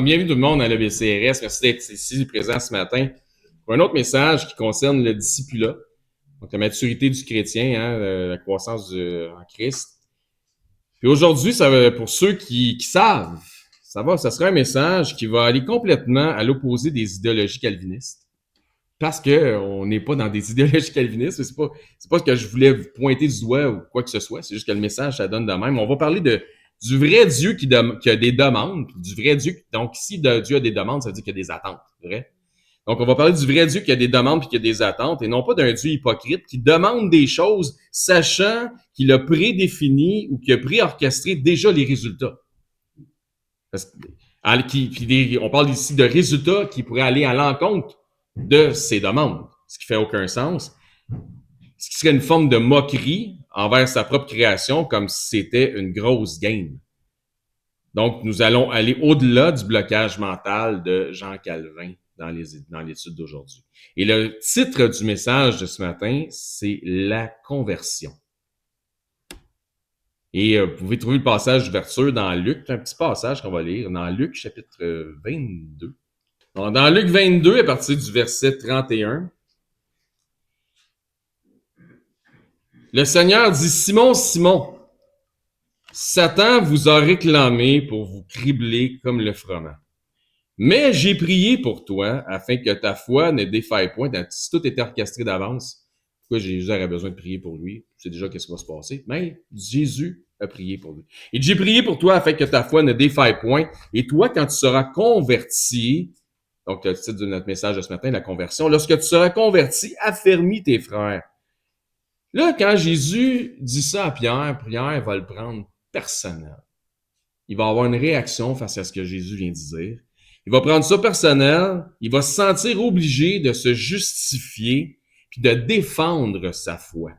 Bienvenue tout le monde à l'EBCRS. Merci d'être ici présent ce matin pour un autre message qui concerne le discipulat, donc la maturité du chrétien, la croissance en Christ. Puis aujourd'hui, pour ceux qui savent, ça sera un message qui va aller complètement à l'opposé des idéologies calvinistes. Parce que on n'est pas dans des idéologies calvinistes, c'est pas ce que je voulais vous pointer du doigt ou quoi que ce soit, c'est juste que le message, ça donne de même. On va parler du vrai Dieu qui a des demandes, du vrai Dieu. Donc, si Dieu a des demandes, ça veut dire qu'il y a des attentes, vrai? Donc, on va parler du vrai Dieu qui a des demandes puis qui a des attentes, et non pas d'un Dieu hypocrite qui demande des choses sachant qu'il a prédéfini ou qu'il a préorchestré déjà les résultats. On parle ici de résultats qui pourraient aller à l'encontre de ses demandes, ce qui fait aucun sens. Ce qui serait une forme de moquerie envers sa propre création, comme si c'était une grosse game. Donc, nous allons aller au-delà du blocage mental de Jean Calvin dans l'étude d'aujourd'hui. Et le titre du message de ce matin, c'est « La conversion ». Et vous pouvez trouver le passage d'ouverture dans Luc, un petit passage qu'on va lire, dans Luc chapitre 22. Donc, dans Luc 22, à partir du verset 31, le Seigneur dit « Simon, Simon, Satan vous a réclamé pour vous cribler comme le froment. Mais j'ai prié pour toi, afin que ta foi ne défaille point. Si tout était orchestré d'avance, pourquoi Jésus aurait besoin de prier pour lui? C'est déjà qu'est-ce qui va se passer. Mais Jésus a prié pour lui. Et j'ai prié pour toi, afin que ta foi ne défaille point. Et toi, quand tu seras converti, donc le titre de notre message de ce matin, la conversion, lorsque tu seras converti, affermis tes frères. Là, quand Jésus dit ça à Pierre, Pierre va le prendre personnel. Il va avoir une réaction face à ce que Jésus vient de dire. Il va prendre ça personnel, il va se sentir obligé de se justifier puis de défendre sa foi.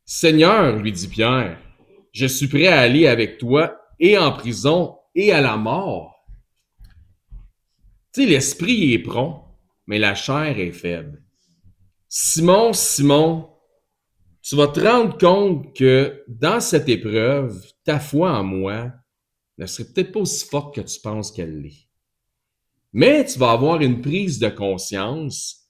Seigneur, lui dit Pierre, je suis prêt à aller avec toi et en prison et à la mort. Tu sais, l'esprit est prompt, mais la chair est faible. Simon, Simon, tu vas te rendre compte que dans cette épreuve, ta foi en moi ne serait peut-être pas aussi forte que tu penses qu'elle l'est. Mais tu vas avoir une prise de conscience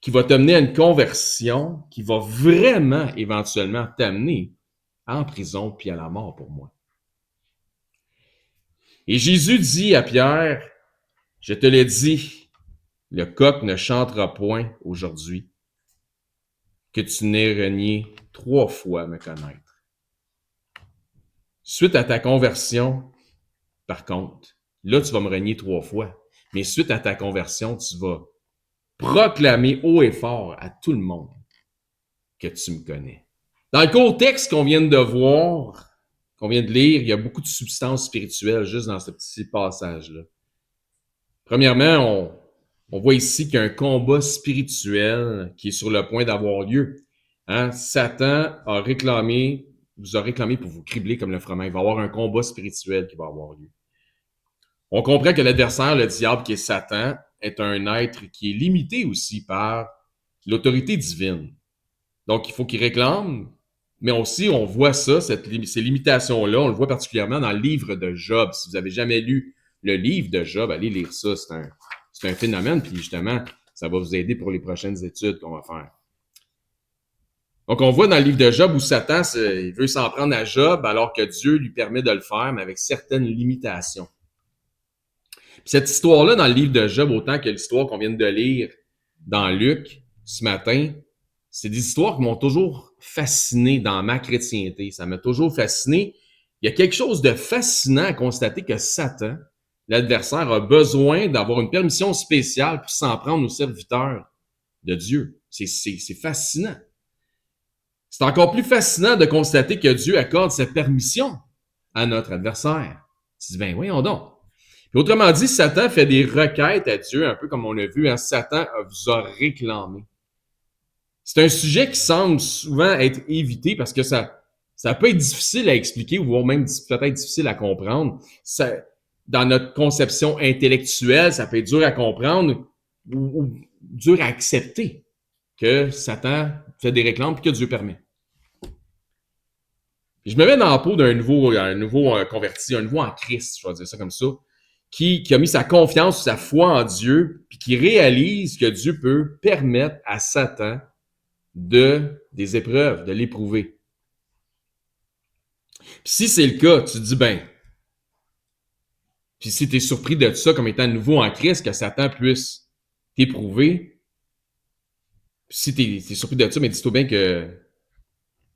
qui va t'amener à une conversion qui va vraiment, éventuellement, t'amener en prison puis à la mort pour moi. Et Jésus dit à Pierre, je te l'ai dit, le coq ne chantera point aujourd'hui, que tu n'aies renié 3 fois me connaître. Suite à ta conversion, par contre, là, tu vas me renier 3 fois. Mais suite à ta conversion, tu vas proclamer haut et fort à tout le monde que tu me connais. Dans le contexte qu'on vient de voir, qu'on vient de lire, il y a beaucoup de substances spirituelles juste dans ce petit passage-là. Premièrement, on voit ici qu'il y a un combat spirituel qui est sur le point d'avoir lieu. Satan vous a réclamé pour vous cribler comme le froment. Il va y avoir un combat spirituel qui va avoir lieu. On comprend que l'adversaire, le diable, qui est Satan, est un être qui est limité aussi par l'autorité divine. Donc, il faut qu'il réclame, mais aussi, on voit ça, ces limitations-là, on le voit particulièrement dans le livre de Job. Si vous avez jamais lu le livre de Job, allez lire ça, c'est un phénomène, puis justement, ça va vous aider pour les prochaines études qu'on va faire. Donc, on voit dans le livre de Job où Satan, il veut s'en prendre à Job, alors que Dieu lui permet de le faire, mais avec certaines limitations. Puis cette histoire-là, dans le livre de Job, autant que l'histoire qu'on vient de lire dans Luc ce matin, c'est des histoires qui m'ont toujours fasciné dans ma chrétienté. Ça m'a toujours fasciné. Il y a quelque chose de fascinant à constater que Satan, l'adversaire, a besoin d'avoir une permission spéciale pour s'en prendre aux serviteurs de Dieu. C'est fascinant. C'est encore plus fascinant de constater que Dieu accorde sa permission à notre adversaire. Tu dis, ben voyons donc. Puis autrement dit, Satan fait des requêtes à Dieu, un peu comme on l'a vu, Satan vous a réclamé. C'est un sujet qui semble souvent être évité parce que ça peut être difficile à expliquer, voire même peut-être difficile à comprendre. Dans notre conception intellectuelle, ça peut être dur à comprendre ou dur à accepter que Satan fait des réclames et que Dieu permet. Je me mets dans la peau d'un nouveau converti, un nouveau en Christ, je vais dire ça comme ça, qui a mis sa confiance, sa foi en Dieu, puis qui réalise que Dieu peut permettre à Satan des épreuves, de l'éprouver. Puis si c'est le cas, tu te dis, ben, puis si tu es surpris de ça comme étant nouveau en Christ, que Satan puisse t'éprouver, puis si tu es surpris de ça, mais dis-toi bien que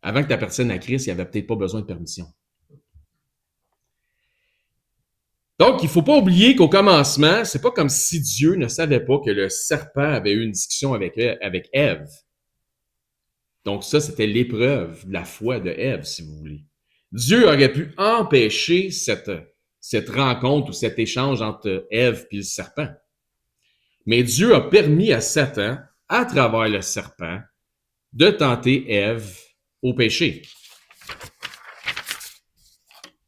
avant que tu appartiennes à Christ, il n'y avait peut-être pas besoin de permission. Donc, il ne faut pas oublier qu'au commencement, c'est pas comme si Dieu ne savait pas que le serpent avait eu une discussion avec Ève. Donc, ça, c'était l'épreuve de la foi de Ève, si vous voulez. Dieu aurait pu empêcher cette rencontre ou cet échange entre Ève et le serpent. Mais Dieu a permis à Satan, à travers le serpent, de tenter Ève au péché.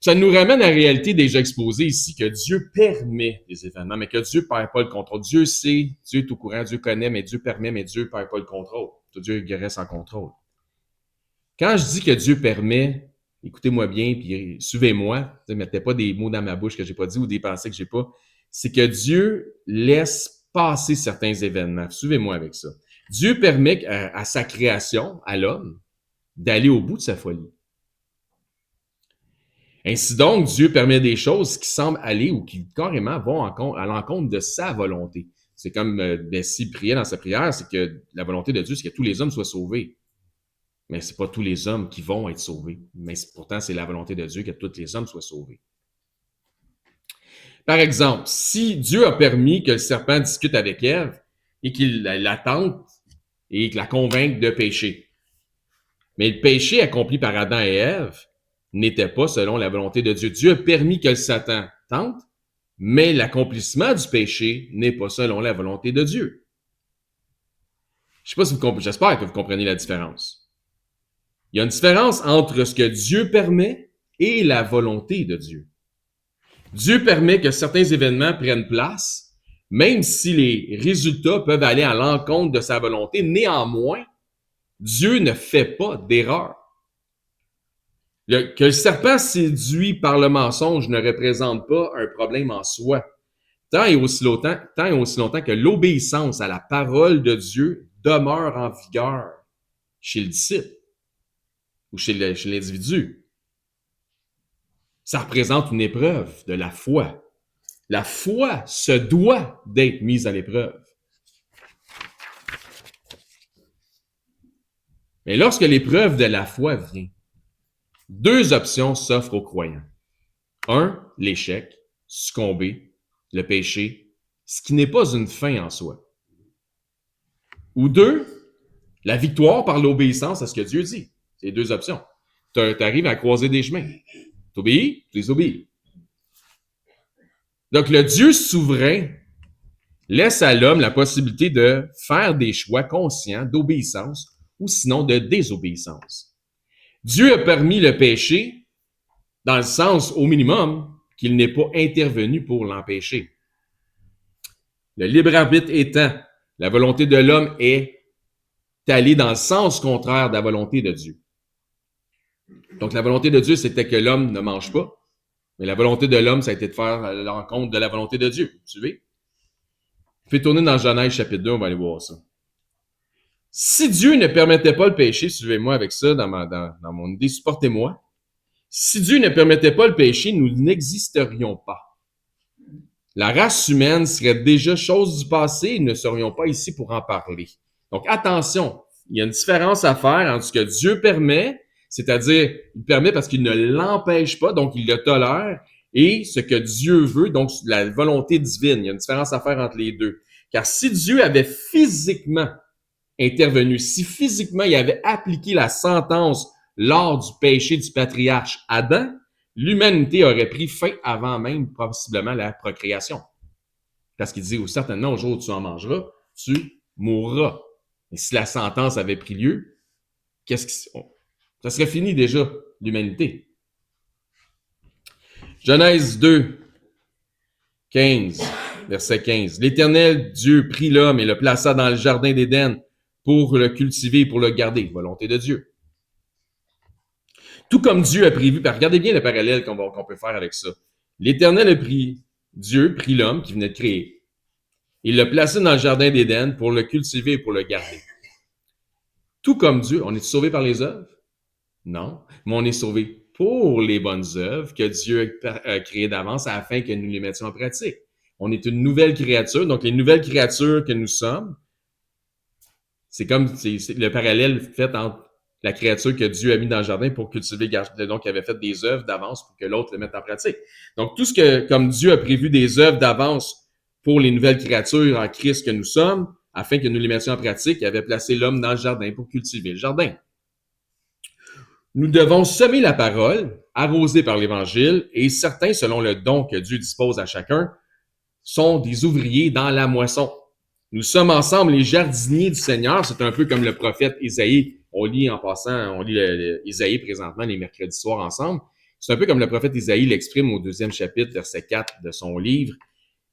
Ça nous ramène à la réalité déjà exposée ici, que Dieu permet des événements, mais que Dieu ne perd pas le contrôle. Dieu sait, Dieu est au courant, Dieu connaît, mais Dieu permet, mais Dieu ne perd pas le contrôle. Dieu reste en contrôle. Quand je dis que Dieu permet, écoutez-moi bien, puis suivez-moi, ne mettez pas des mots dans ma bouche que j'ai pas dit ou des pensées que j'ai pas, c'est que Dieu laisse passer certains événements. Suivez-moi avec ça. Dieu permet à sa création, à l'homme, d'aller au bout de sa folie. Ainsi donc, Dieu permet des choses qui semblent aller ou qui carrément vont à l'encontre de sa volonté. C'est comme Bessie priait dans sa prière, c'est que la volonté de Dieu, c'est que tous les hommes soient sauvés. Mais c'est pas tous les hommes qui vont être sauvés. Mais pourtant, c'est la volonté de Dieu que tous les hommes soient sauvés. Par exemple, si Dieu a permis que le serpent discute avec Ève et qu'il la tente et qu'il la convainque de pécher, mais le péché accompli par Adam et Ève n'était pas selon la volonté de Dieu. Dieu a permis que le Satan tente, mais l'accomplissement du péché n'est pas selon la volonté de Dieu. Je sais pas si j'espère que vous comprenez la différence. Il y a une différence entre ce que Dieu permet et la volonté de Dieu. Dieu permet que certains événements prennent place, même si les résultats peuvent aller à l'encontre de sa volonté. Néanmoins, Dieu ne fait pas d'erreur. Que le serpent séduit par le mensonge ne représente pas un problème en soi, tant et aussi longtemps que l'obéissance à la parole de Dieu demeure en vigueur chez le disciple ou chez l'individu. Ça représente une épreuve de la foi. La foi se doit d'être mise à l'épreuve. Mais lorsque l'épreuve de la foi vient, deux options s'offrent aux croyants. Un, l'échec, succomber, le péché, ce qui n'est pas une fin en soi. Ou deux, la victoire par l'obéissance à ce que Dieu dit. C'est les deux options. Tu arrives à croiser des chemins. Tu obéis, tu les obéis. Donc, le Dieu souverain laisse à l'homme la possibilité de faire des choix conscients d'obéissance ou sinon de désobéissance. Dieu a permis le péché dans le sens, au minimum, qu'il n'est pas intervenu pour l'empêcher. Le libre arbitre étant, la volonté de l'homme est allée dans le sens contraire de la volonté de Dieu. Donc, la volonté de Dieu, c'était que l'homme ne mange pas, mais la volonté de l'homme, ça a été de faire l'encontre de la volonté de Dieu. Vous suivez? Fais tourner dans Genèse chapitre 2, on va aller voir ça. Si Dieu ne permettait pas le péché, suivez-moi avec ça dans mon idée, supportez-moi. Si Dieu ne permettait pas le péché, nous n'existerions pas. La race humaine serait déjà chose du passé et ne serions pas ici pour en parler. Donc attention, il y a une différence à faire entre ce que Dieu permet, c'est-à-dire il permet parce qu'il ne l'empêche pas, donc il le tolère, et ce que Dieu veut, donc la volonté divine. Il y a une différence à faire entre les deux. Car si Dieu avait physiquement intervenu, si physiquement il avait appliqué la sentence lors du péché du patriarche Adam, l'humanité aurait pris fin avant même possiblement la procréation. Parce qu'il dit, certainement, au jour où tu en mangeras, tu mourras. Et si la sentence avait pris lieu, ça serait fini déjà, l'humanité. Genèse 2, 15, verset 15. L'Éternel Dieu prit l'homme et le plaça dans le jardin d'Éden pour le cultiver et pour le garder. Volonté de Dieu. Tout comme Dieu a prévu, regardez bien le parallèle qu'on peut faire avec ça. L'Éternel Dieu prit l'homme qui venait de créer. Il l'a placé dans le jardin d'Éden pour le cultiver et pour le garder. Tout comme Dieu, on est sauvé par les œuvres? Non, mais on est sauvé pour les bonnes œuvres que Dieu a créées d'avance afin que nous les mettions en pratique. On est une nouvelle créature, donc les nouvelles créatures que nous sommes, c'est comme c'est le parallèle fait entre la créature que Dieu a mis dans le jardin pour cultiver, donc il avait fait des œuvres d'avance pour que l'autre le mette en pratique. Donc tout ce que, comme Dieu a prévu des œuvres d'avance pour les nouvelles créatures en Christ que nous sommes, afin que nous les mettions en pratique, il avait placé l'homme dans le jardin pour cultiver le jardin. Nous devons semer la parole, arrosée par l'Évangile, et certains, selon le don que Dieu dispose à chacun, sont des ouvriers dans la moisson. Nous sommes ensemble les jardiniers du Seigneur. C'est un peu comme le prophète Isaïe. On lit en passant, on lit Isaïe présentement les mercredis soirs ensemble. C'est un peu comme le prophète Isaïe l'exprime au 2e chapitre, verset 4 de son livre,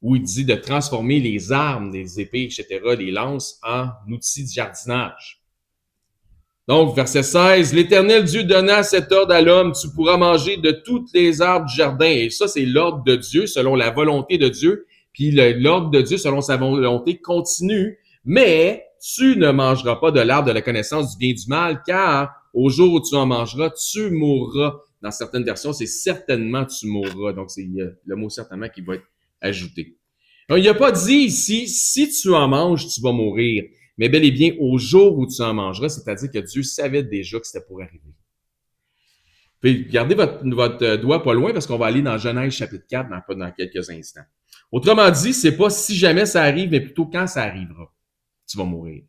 où il dit de transformer les armes, les épées, etc., les lances, en outils de jardinage. Donc, verset 16, l'Éternel Dieu donna cet ordre à l'homme, tu pourras manger de toutes les arbres du jardin. Et ça, c'est l'ordre de Dieu, selon la volonté de Dieu. Puis l'ordre de Dieu, selon sa volonté, continue. Mais tu ne mangeras pas de l'arbre de la connaissance du bien et du mal, car au jour où tu en mangeras, tu mourras. Dans certaines versions, c'est certainement tu mourras. Donc, c'est le mot certainement qui va être ajouté. Donc, il n'a pas dit ici, si tu en manges, tu vas mourir. Mais bel et bien au jour où tu en mangeras, c'est-à-dire que Dieu savait déjà que c'était pour arriver. Puis gardez votre doigt pas loin parce qu'on va aller dans Genèse chapitre 4 dans quelques instants. Autrement dit, c'est pas si jamais ça arrive, mais plutôt quand ça arrivera, tu vas mourir.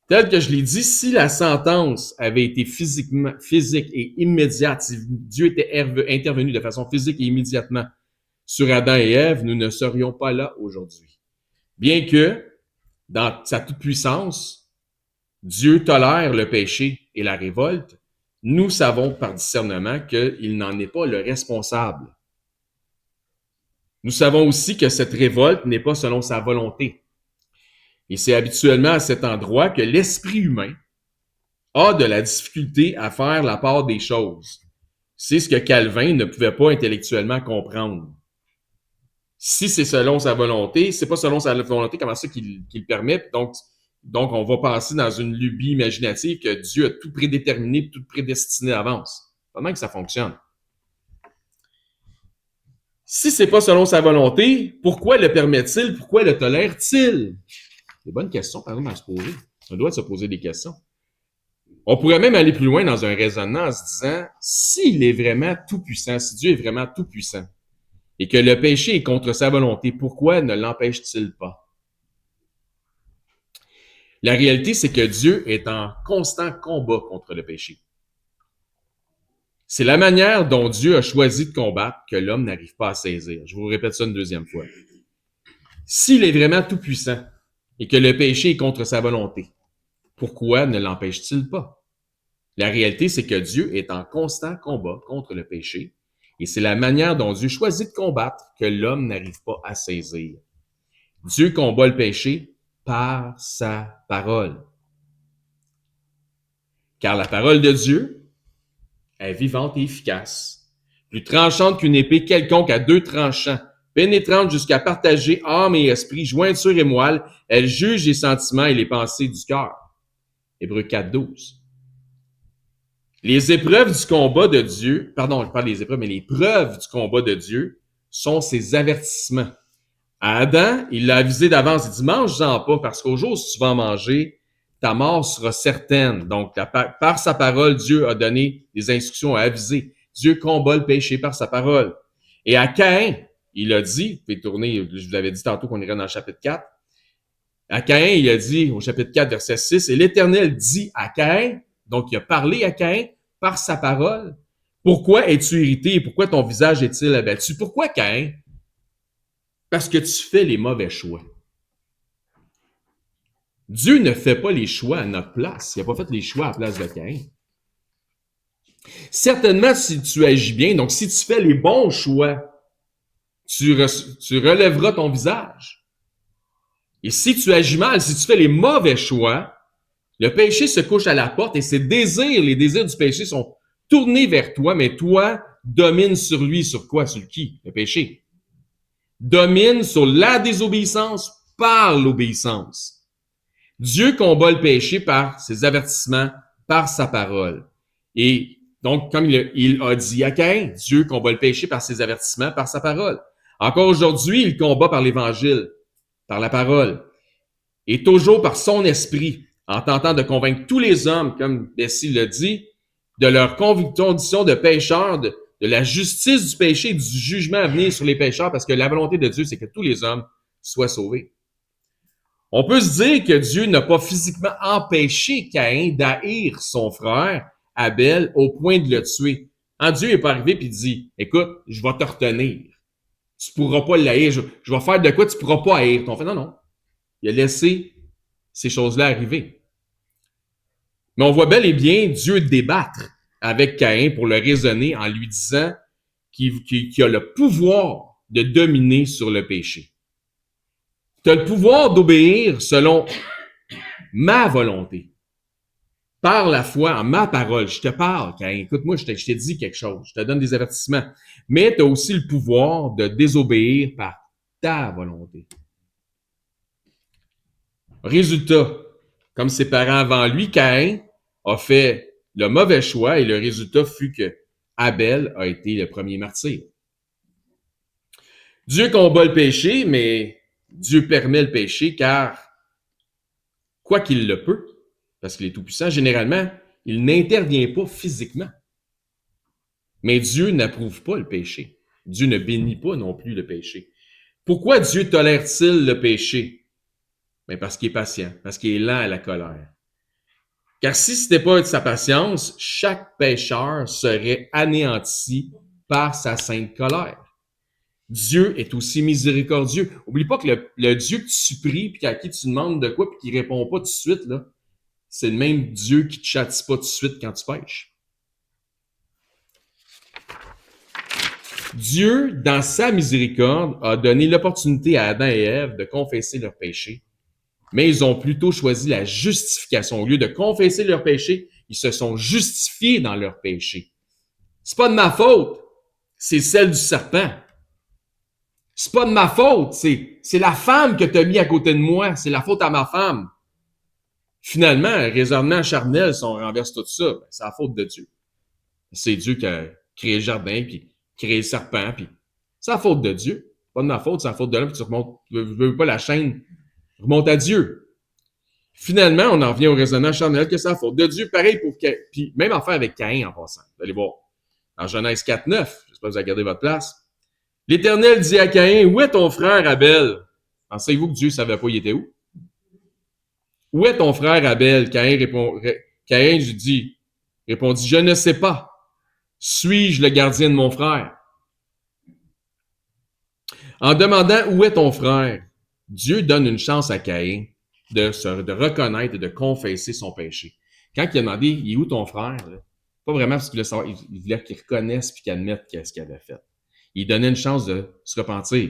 Tel que je l'ai dit, si la sentence avait été physique et immédiate, si Dieu était intervenu de façon physique et immédiatement sur Adam et Ève, nous ne serions pas là aujourd'hui. Bien que dans sa toute-puissance, Dieu tolère le péché et la révolte. Nous savons par discernement qu'il n'en est pas le responsable. Nous savons aussi que cette révolte n'est pas selon sa volonté. Et c'est habituellement à cet endroit que l'esprit humain a de la difficulté à faire la part des choses. C'est ce que Calvin ne pouvait pas intellectuellement comprendre. Si c'est selon sa volonté, c'est pas selon sa volonté, comment ça qu'il le permet? Donc, on va passer dans une lubie imaginative que Dieu a tout prédéterminé, tout prédestiné d'avance. Comment que ça fonctionne? Si c'est pas selon sa volonté, pourquoi le permet-il? Pourquoi le tolère-t-il? C'est une bonne question, par exemple, à se poser. On doit se poser des questions. On pourrait même aller plus loin dans un raisonnement en se disant, s'il est vraiment tout-puissant, si Dieu est vraiment tout-puissant, et que le péché est contre sa volonté, pourquoi ne l'empêche-t-il pas? La réalité, c'est que Dieu est en constant combat contre le péché. C'est la manière dont Dieu a choisi de combattre que l'homme n'arrive pas à saisir. Je vous répète ça une deuxième fois. S'il est vraiment tout-puissant et que le péché est contre sa volonté, pourquoi ne l'empêche-t-il pas? La réalité, c'est que Dieu est en constant combat contre le péché et c'est la manière dont Dieu choisit de combattre que l'homme n'arrive pas à saisir. Dieu combat le péché par sa parole. Car la parole de Dieu est vivante et efficace, plus tranchante qu'une épée quelconque à 2 tranchants, pénétrante jusqu'à partager âme et esprit, jointure et moelle, elle juge les sentiments et les pensées du cœur. Hébreux 4:12. Les épreuves du combat de Dieu, pardon, pas les épreuves, mais les preuves du combat de Dieu sont ses avertissements. À Adam, il l'a avisé d'avance, il dit, mange-en pas, parce qu'au jour où tu vas en manger, ta mort sera certaine. Donc, par sa parole, Dieu a donné des instructions à aviser. Dieu combat le péché par sa parole. Et à Caïn, il a dit, vous pouvez tourner, je vous l'avais dit tantôt qu'on irait dans le chapitre 4. À Caïn, il a dit, au chapitre 4, verset 6, et l'Éternel dit à Caïn, donc il a parlé à Caïn par sa parole, pourquoi es-tu irrité et pourquoi ton visage est-il abattu? Pourquoi Caïn? Parce que tu fais les mauvais choix. Dieu ne fait pas les choix à notre place. Il n'a pas fait les choix à la place de Caïn. Certainement, si tu agis bien, donc si tu fais les bons choix, tu relèveras ton visage. Et si tu agis mal, si tu fais les mauvais choix, le péché se couche à la porte et les désirs du péché sont tourner vers toi, mais toi, domine sur lui, sur quoi? Sur qui? Le péché. Domine sur la désobéissance par l'obéissance. Dieu combat le péché par ses avertissements, par sa parole. Et donc, comme il a dit à Caïn, Dieu combat le péché par ses avertissements, par sa parole. Encore aujourd'hui, il combat par l'Évangile, par la parole, et toujours par son esprit, en tentant de convaincre tous les hommes, comme Bessie l'a dit, de leur condition de pécheurs, de la justice du péché et du jugement à venir sur les pécheurs, parce que la volonté de Dieu, c'est que tous les hommes soient sauvés. On peut se dire que Dieu n'a pas physiquement empêché Caïn d'haïr son frère, Abel, au point de le tuer. Dieu n'est pas arrivé et dit, écoute, je vais te retenir. Tu pourras pas l'haïr. Je vais faire de quoi tu pourras pas haïr ton frère. Non, non. Il a laissé ces choses-là arriver. Mais on voit bel et bien Dieu débattre avec Caïn pour le raisonner en lui disant qu'il a le pouvoir de dominer sur le péché. Tu as le pouvoir d'obéir selon ma volonté. Par la foi en ma parole. Je te parle, Caïn. Écoute-moi, je t'ai dit quelque chose. Je te donne des avertissements. Mais tu as aussi le pouvoir de désobéir par ta volonté. Résultat, comme ses parents avant lui, Caïn a fait le mauvais choix et le résultat fut que Abel a été le premier martyr. Dieu combat le péché, mais Dieu permet le péché car, quoi qu'il le peut, parce qu'il est tout-puissant, généralement, il n'intervient pas physiquement. Mais Dieu n'approuve pas le péché. Dieu ne bénit pas non plus le péché. Pourquoi Dieu tolère-t-il le péché? Ben parce qu'il est patient, parce qu'il est lent à la colère. Car si ce n'était pas de sa patience, chaque pécheur serait anéanti par sa sainte colère. Dieu est aussi miséricordieux. Oublie pas que le Dieu que tu pries, puis à qui tu demandes de quoi, puis qui répond pas tout de suite, là, c'est le même Dieu qui te châtie pas tout de suite quand tu pêches. Dieu, dans sa miséricorde, a donné l'opportunité à Adam et Ève de confesser leurs péchés, mais ils ont plutôt choisi la justification. Au lieu de confesser leurs péchés, ils se sont justifiés dans leurs péchés. C'est pas de ma faute, c'est celle du serpent. C'est pas de ma faute, c'est la femme que tu as mis à côté de moi, c'est la faute à ma femme. Finalement, un raisonnement charnel, si on renverse tout ça, c'est la faute de Dieu. C'est Dieu qui a créé le jardin, puis créé le serpent, puis c'est la faute de Dieu. Pas de ma faute, c'est la faute de l'homme, puis tu veux pas la chaîne remonte à Dieu. Finalement, on en revient au raisonnement charnel que c'est la faute de Dieu. Pareil pour puis même affaire avec Caïn en passant. Vous allez voir. En Genèse 4:9, j'espère que vous avez gardé votre place. L'Éternel dit à Caïn, où est ton frère Abel? Pensez-vous que Dieu ne savait pas il était où? Où est ton frère Abel? Caïn répondit, je ne sais pas. Suis-je le gardien de mon frère? En demandant où est ton frère, Dieu donne une chance à Caïn de reconnaître et de confesser son péché. Quand il a demandé, il est où ton frère? Là, pas vraiment parce qu'il voulait savoir, il voulait qu'il reconnaisse puis qu'il admette qu'est-ce qu'il avait fait. Il donnait une chance de se repentir.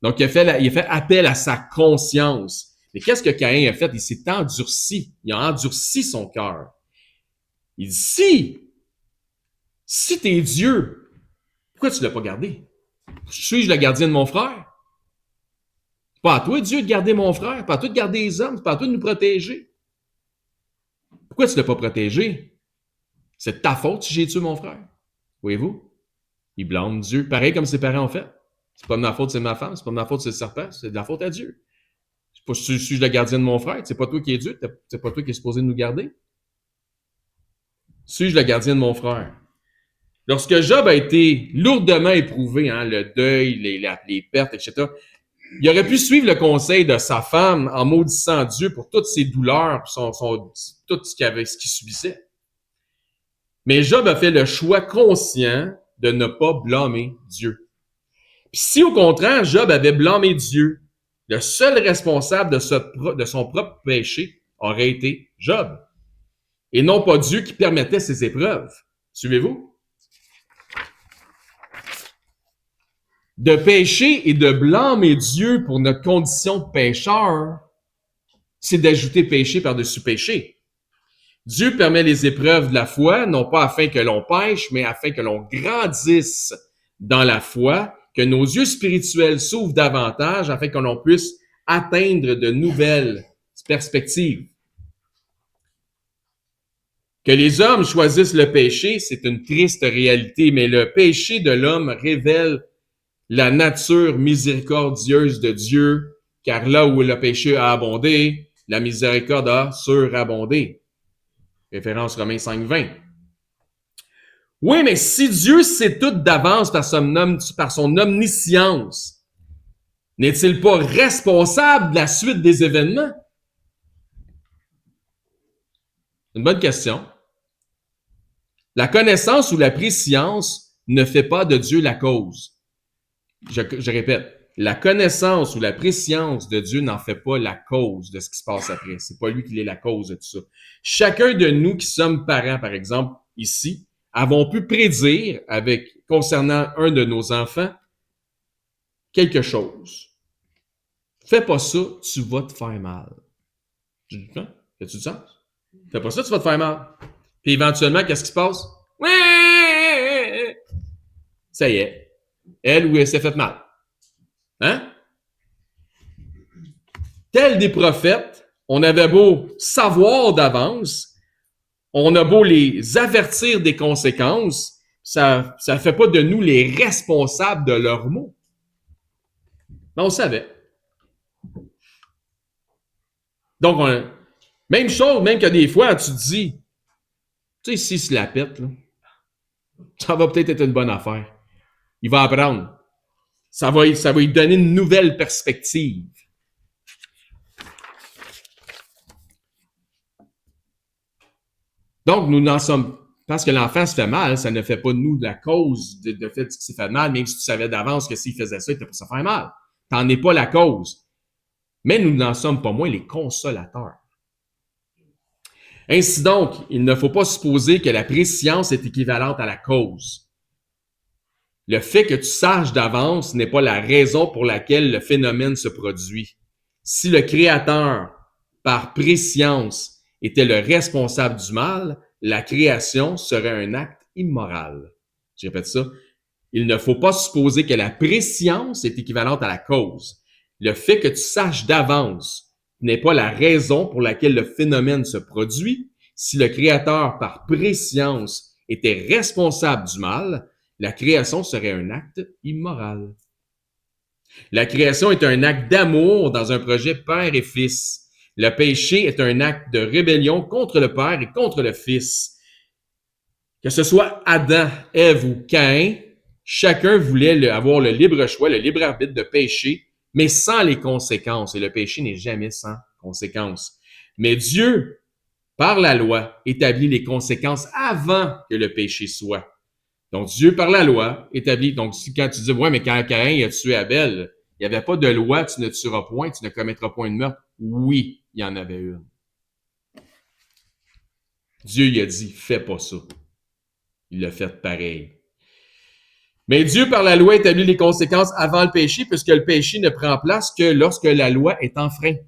Donc, il a fait appel à sa conscience. Mais qu'est-ce que Caïn a fait? Il s'est endurci. Il a endurci son cœur. Il dit, si t'es Dieu, pourquoi tu l'as pas gardé? Suis-je le gardien de mon frère? C'est pas à toi, Dieu, de garder mon frère. Pas à toi de garder les hommes. C'est pas à toi de nous protéger. Pourquoi tu l'as pas protégé? C'est de ta faute si j'ai tué mon frère. Voyez-vous? Il blâme Dieu. Pareil comme ses parents ont fait. C'est pas de ma faute, c'est ma femme. C'est pas de ma faute, c'est le serpent. C'est de la faute à Dieu. C'est pas suis-je le gardien de mon frère. C'est pas toi qui es Dieu. C'est pas toi qui es supposé nous garder. Suis-je le gardien de mon frère? Lorsque Job a été lourdement éprouvé, le deuil, les pertes, etc., il aurait pu suivre le conseil de sa femme en maudissant Dieu pour toutes ses douleurs, pour tout ce qu'il subissait. Mais Job a fait le choix conscient de ne pas blâmer Dieu. Puis si au contraire, Job avait blâmé Dieu, le seul responsable de son propre péché aurait été Job, et non pas Dieu qui permettait ces épreuves. Suivez-vous? De pécher et de blâmer Dieu pour notre condition de pécheur, c'est d'ajouter péché par-dessus péché. Dieu permet les épreuves de la foi, non pas afin que l'on pêche, mais afin que l'on grandisse dans la foi, que nos yeux spirituels s'ouvrent davantage, afin que l'on puisse atteindre de nouvelles perspectives. Que les hommes choisissent le péché, c'est une triste réalité, mais le péché de l'homme révèle la nature miséricordieuse de Dieu, car là où le péché a abondé, la miséricorde a surabondé. Référence Romains 5:20. Oui, mais si Dieu sait tout d'avance par son omniscience, n'est-il pas responsable de la suite des événements? Une bonne question. La connaissance ou la préscience ne fait pas de Dieu la cause. Je répète, la connaissance ou la préscience de Dieu n'en fait pas la cause de ce qui se passe après. C'est pas lui qui est la cause de tout ça. Chacun de nous qui sommes parents, par exemple, ici, avons pu prédire concernant un de nos enfants quelque chose. Fais pas ça, tu vas te faire mal. Fais-tu du sens? Fais pas ça, tu vas te faire mal. Puis éventuellement, qu'est-ce qui se passe? Ça y est. Elle ou elle s'est fait mal. Hein? Tels des prophètes, on avait beau savoir d'avance, on a beau les avertir des conséquences, ça ne fait pas de nous les responsables de leurs mots. Mais on savait. Donc, même chose, même que des fois, tu te dis, tu sais, s'il se la pète, là, ça va peut-être être une bonne affaire. Il va apprendre. Ça va lui donner une nouvelle perspective. Donc, nous n'en sommes, parce que l'enfant se fait mal, ça ne fait pas de nous la cause de fait qu'il s'est fait mal, même si tu savais d'avance que s'il faisait ça, il était pour se faire mal. T'en es pas la cause. Mais nous n'en sommes pas moins les consolateurs. Ainsi donc, il ne faut pas supposer que la préscience est équivalente à la cause. Le fait que tu saches d'avance n'est pas la raison pour laquelle le phénomène se produit. Si le Créateur, par préscience, était le responsable du mal, la création serait un acte immoral. Je répète ça. Il ne faut pas supposer que la préscience est équivalente à la cause. Le fait que tu saches d'avance n'est pas la raison pour laquelle le phénomène se produit. Si le Créateur, par préscience, était responsable du mal, la création serait un acte immoral. La création est un acte d'amour dans un projet père et fils. Le péché est un acte de rébellion contre le Père et contre le Fils. Que ce soit Adam, Ève ou Caïn, chacun voulait avoir le libre choix, le libre arbitre de pécher, mais sans les conséquences. Et le péché n'est jamais sans conséquences. Mais Dieu, par la loi, établit les conséquences avant que le péché soit. Donc, Dieu, par la loi, établit. Donc, quand tu dis, ouais, mais quand Caïn a tué Abel, il n'y avait pas de loi, tu ne tueras point, tu ne commettras point de meurtre. Oui, il y en avait une. Dieu, il a dit, fais pas ça. Il l'a fait pareil. Mais Dieu, par la loi, établit les conséquences avant le péché, puisque le péché ne prend place que lorsque la loi est enfreinte.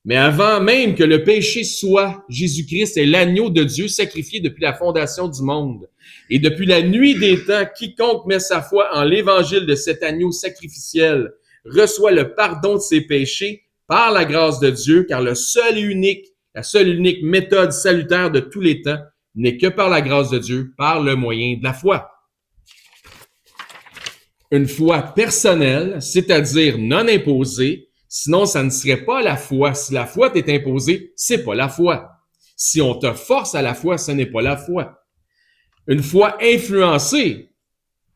Mais avant même que le péché soit, Jésus-Christ est l'agneau de Dieu sacrifié depuis la fondation du monde. Et depuis la nuit des temps, quiconque met sa foi en l'évangile de cet agneau sacrificiel reçoit le pardon de ses péchés par la grâce de Dieu, car la seule et unique méthode salutaire de tous les temps n'est que par la grâce de Dieu, par le moyen de la foi. Une foi personnelle, c'est-à-dire non imposée, sinon ça ne serait pas la foi. Si la foi t'est imposée, c'est pas la foi. Si on te force à la foi, ce n'est pas la foi. Une foi influencée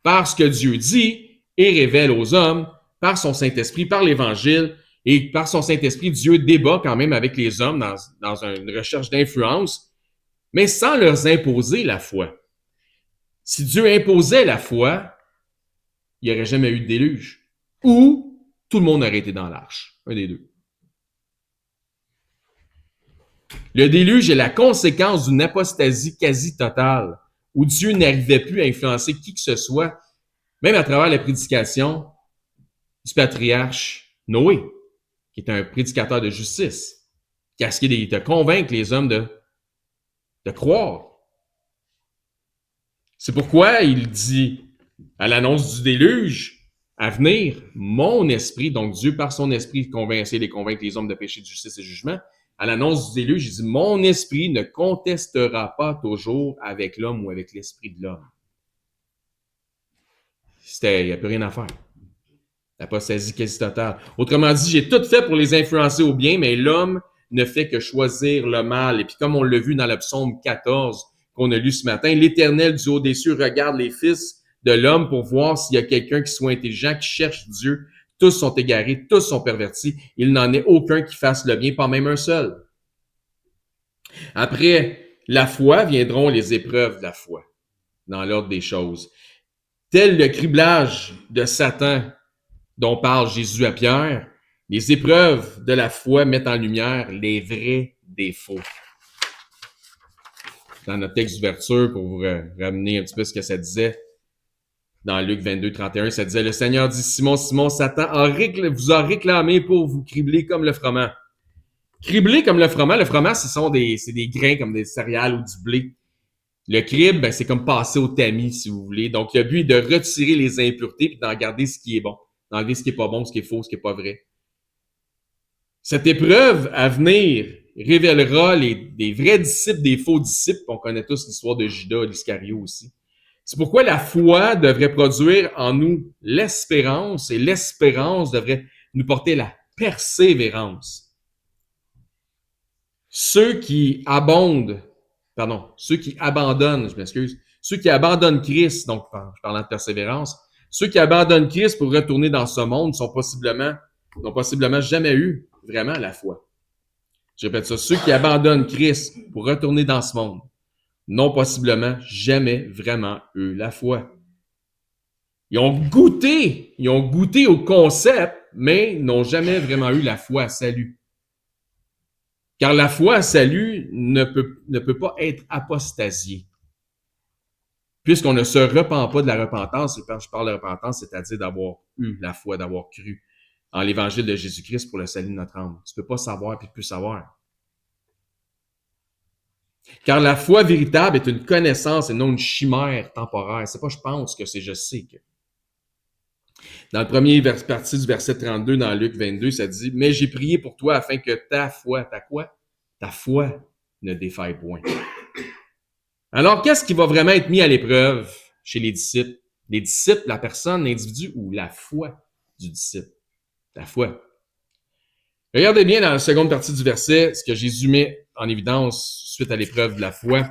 par ce que Dieu dit et révèle aux hommes, par son Saint-Esprit, par l'Évangile, et par son Saint-Esprit, Dieu débat quand même avec les hommes dans une recherche d'influence, mais sans leur imposer la foi. Si Dieu imposait la foi, il n'y aurait jamais eu de déluge. Ou tout le monde aurait été dans l'arche. Un des deux. Le déluge est la conséquence d'une apostasie quasi totale, où Dieu n'arrivait plus à influencer qui que ce soit, même à travers la prédication du patriarche Noé, qui est un prédicateur de justice. de convaincre les hommes de croire. C'est pourquoi il dit, à l'annonce du déluge, à venir, mon esprit, donc Dieu par son esprit essaie de convaincre les hommes de péché, de justice et de jugement. À l'annonce du déluge, il dit, mon esprit ne contestera pas toujours avec l'homme ou avec l'esprit de l'homme. Il n'y a plus rien à faire. L'apostasie quasi totale. Autrement dit, j'ai tout fait pour les influencer au bien, mais l'homme ne fait que choisir le mal. Et puis comme on l'a vu dans le psaume 14 qu'on a lu ce matin, l'Éternel du haut des cieux regarde les fils de l'homme pour voir s'il y a quelqu'un qui soit intelligent, qui cherche Dieu. Tous sont égarés, tous sont pervertis. Il n'en est aucun qui fasse le bien, pas même un seul. Après la foi viendront les épreuves de la foi, dans l'ordre des choses. Tel le criblage de Satan dont parle Jésus à Pierre, les épreuves de la foi mettent en lumière les vrais défauts. Dans notre texte d'ouverture, pour vous ramener un petit peu ce que ça disait, dans Luc 22, 31, ça disait, le Seigneur dit, Simon, Simon, Satan vous a réclamé pour vous cribler comme le froment. Cribler comme le froment, c'est des grains comme des céréales ou du blé. Le crible, ben, c'est comme passer au tamis, si vous voulez. Donc, le but est de retirer les impuretés et d'en garder ce qui est bon. D'enlever ce qui est pas bon, ce qui est faux, ce qui est pas vrai. Cette épreuve à venir révélera des vrais disciples, des faux disciples. On connaît tous l'histoire de Judas, l'Iscario aussi. C'est pourquoi la foi devrait produire en nous l'espérance et l'espérance devrait nous porter la persévérance. Ceux qui abandonnent Christ, donc parlant de persévérance, ceux qui abandonnent Christ pour retourner dans ce monde n'ont possiblement jamais eu vraiment la foi. Je répète ça, ceux qui abandonnent Christ pour retourner dans ce monde n'ont possiblement jamais vraiment eu la foi. Ils ont goûté au concept, mais n'ont jamais vraiment eu la foi à salut. Car la foi à salut ne peut pas être apostasiée. Puisqu'on ne se repent pas de la repentance, et quand je parle de repentance, c'est-à-dire d'avoir eu la foi, d'avoir cru en l'évangile de Jésus-Christ pour le salut de notre âme. Tu ne peux pas savoir puis plus savoir. Car la foi véritable est une connaissance et non une chimère temporaire. C'est pas je pense que c'est je sais que. Dans le premier partie du verset 32 dans Luc 22, ça dit « Mais j'ai prié pour toi afin que ta foi ne défaille point. » Alors, qu'est-ce qui va vraiment être mis à l'épreuve chez les disciples? Les disciples, la personne, l'individu ou la foi du disciple? La foi. Regardez bien dans la seconde partie du verset ce que Jésus met en évidence suite à l'épreuve de la foi.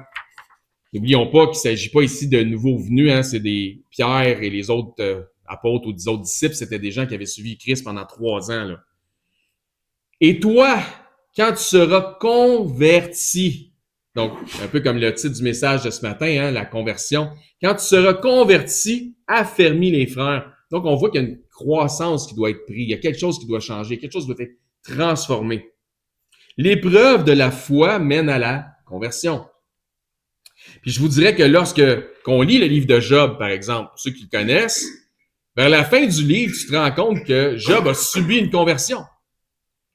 N'oublions pas qu'il ne s'agit pas ici de nouveaux venus, hein, c'est des Pierre et les autres apôtres ou des autres disciples, c'était des gens qui avaient suivi Christ pendant 3 ans. Là. Et toi, quand tu seras converti, donc un peu comme le titre du message de ce matin, hein, la conversion, quand tu seras converti, affermis les frères. Donc on voit qu'il y a une croissance qui doit être prise, il y a quelque chose qui doit changer, quelque chose qui doit être transformé. L'épreuve de la foi mène à la conversion. Puis je vous dirais que qu'on lit le livre de Job, par exemple, ceux qui le connaissent, vers la fin du livre, tu te rends compte que Job a subi une conversion.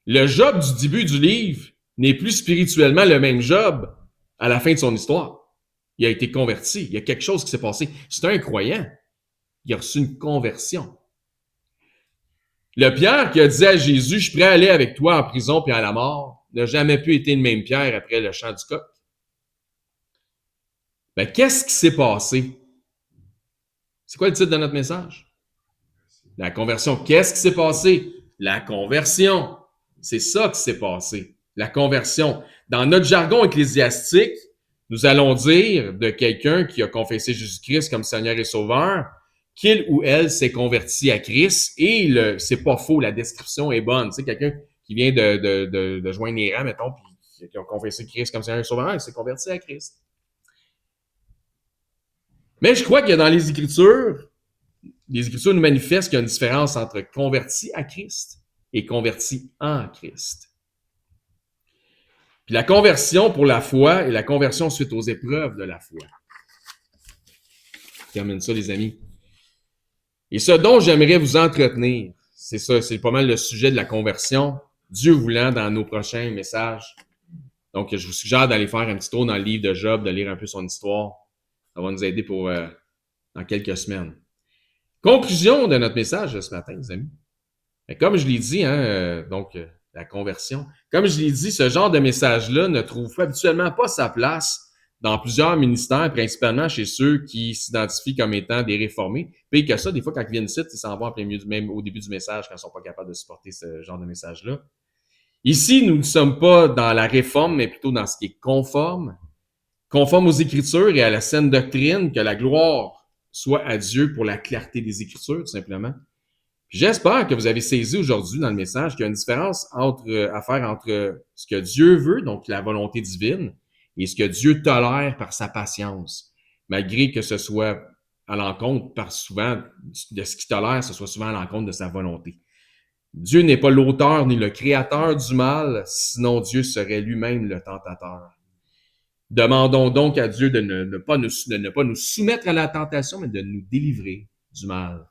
Le Job du début du livre n'est plus spirituellement le même Job à la fin de son histoire. Il a été converti. Il y a quelque chose qui s'est passé. C'est un croyant. Il a reçu une conversion. Le Pierre qui a dit à Jésus, je suis prêt à aller avec toi en prison puis à la mort, n'a jamais pu être le même Pierre après le chant du coq. Ben, qu'est-ce qui s'est passé? C'est quoi le titre de notre message? La conversion. Qu'est-ce qui s'est passé? La conversion. C'est ça qui s'est passé. La conversion. Dans notre jargon ecclésiastique, nous allons dire de quelqu'un qui a confessé Jésus-Christ comme Seigneur et Sauveur, qu'il ou elle s'est converti à Christ et c'est pas faux, la description est bonne. Tu sais, quelqu'un qui vient de joindre les rangs, mettons, puis qui a confessé Christ comme Seigneur et Sauveur, il s'est converti à Christ. Mais je crois que dans les Écritures nous manifestent qu'il y a une différence entre converti à Christ et converti en Christ. Puis la conversion pour la foi et la conversion suite aux épreuves de la foi. Je termine ça, les amis. Et ce dont j'aimerais vous entretenir, c'est ça, c'est pas mal le sujet de la conversion. Dieu voulant, dans nos prochains messages. Donc, je vous suggère d'aller faire un petit tour dans le livre de Job, de lire un peu son histoire. Ça va nous aider pour dans quelques semaines. Conclusion de notre message ce matin, les amis. Et comme je l'ai dit, la conversion, comme je l'ai dit, ce genre de message-là ne trouve habituellement pas sa place dans plusieurs ministères, principalement chez ceux qui s'identifient comme étant des réformés. Puis que ça, des fois, quand ils viennent ici, ils s'en vont en plein milieu même au début du message quand ils ne sont pas capables de supporter ce genre de message-là. Ici, nous ne sommes pas dans la réforme, mais plutôt dans ce qui est conforme aux Écritures et à la saine doctrine, que la gloire soit à Dieu pour la clarté des Écritures, tout simplement. Puis j'espère que vous avez saisi aujourd'hui dans le message qu'il y a une différence à faire entre ce que Dieu veut, donc la volonté divine, et ce que Dieu tolère par sa patience, malgré que ce soit à l'encontre, par souvent, de ce qu'il tolère, ce soit souvent à l'encontre de sa volonté. Dieu n'est pas l'auteur ni le créateur du mal, sinon Dieu serait lui-même le tentateur. Demandons donc à Dieu de ne pas nous soumettre à la tentation, mais de nous délivrer du mal.